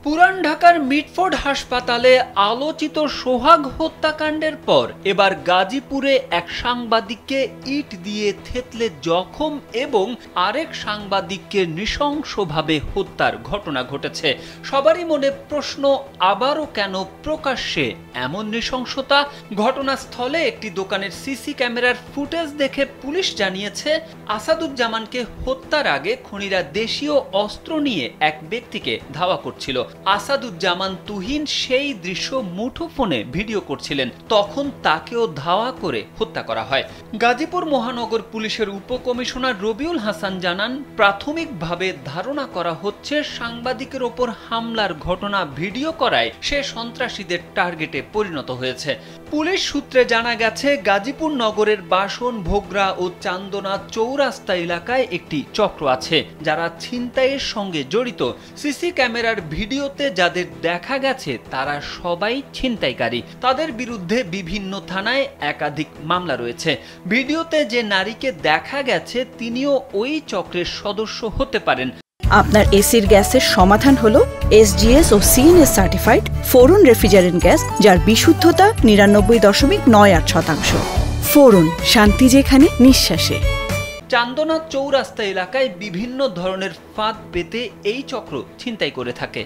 পুরান ঢাকার মিটফোর্ড হাসপাতালে আলোচিত সোহাগ হত্যাকাণ্ডের পর এবার গাজীপুরে এক সাংবাদিককে ইট দিয়ে থেতলে জখম এবং আরেক সাংবাদিককে নৃশংসভাবে হত্যার ঘটনা ঘটেছে। সবারই মনে প্রশ্ন, আবারও কেন প্রকাশ্যে এমন নৃশংসতা? ঘটনাস্থলে একটি দোকানের সিসি ক্যামেরার ফুটেজ দেখে পুলিশ জানিয়েছে, আসাদুজ্জামানকে হত্যার আগে খুনিরা দেশীয় অস্ত্র নিয়ে এক ব্যক্তিকে ধাওয়া করছিল। আসাদুজ্জামান তুহিন সেই দৃশ্য মুঠোফোনে ভিডিও করছিলেন, তখন তাকেও ধাওয়া করে হত্যা করা হয়। গাজীপুর মহানগর পুলিশের উপকমিশনার রবিউল হাসান জানান, প্রাথমিকভাবে ধারণা করা হচ্ছে সাংবাদিকের ওপর হামলার ঘটনা ভিডিও করায় সে সন্ত্রাসীদের টার্গেটে পরিণত হয়েছে। পুলিশ সূত্রে জানা গেছে, গাজীপুর নগরের বাসন, ভোগরা ও চান্দনা চৌরাস্তা এলাকায় একটি চক্র আছে যারা ছিনতাইয়ের সঙ্গে জড়িত। সিসি ক্যামেরার ভিডিওতে যাদের দেখা গেছে তারা সবাই ছিনতাইকারী। তাদের বিরুদ্ধে বিভিন্ন থানায় একাধিক মামলা রয়েছে। ভিডিওতে যে নারীকে দেখা গেছে তিনিও ওই চক্রের সদস্য হতে পারেন। আপনার এসির গ্যাসের সমাধান হলো SGS ও CNS সার্টিফাইড ফোরন রেফ্রিজারেন্ট গ্যাস, যার বিশুদ্ধতা 99.98%। ফোরন, শান্তি যেখানে, নিঃশ্বাসে। চান্দনা চৌরাস্তা এলাকায় বিভিন্ন ধরনের ফাঁদ পেতে এই চক্র ছিনতাই করে থাকে।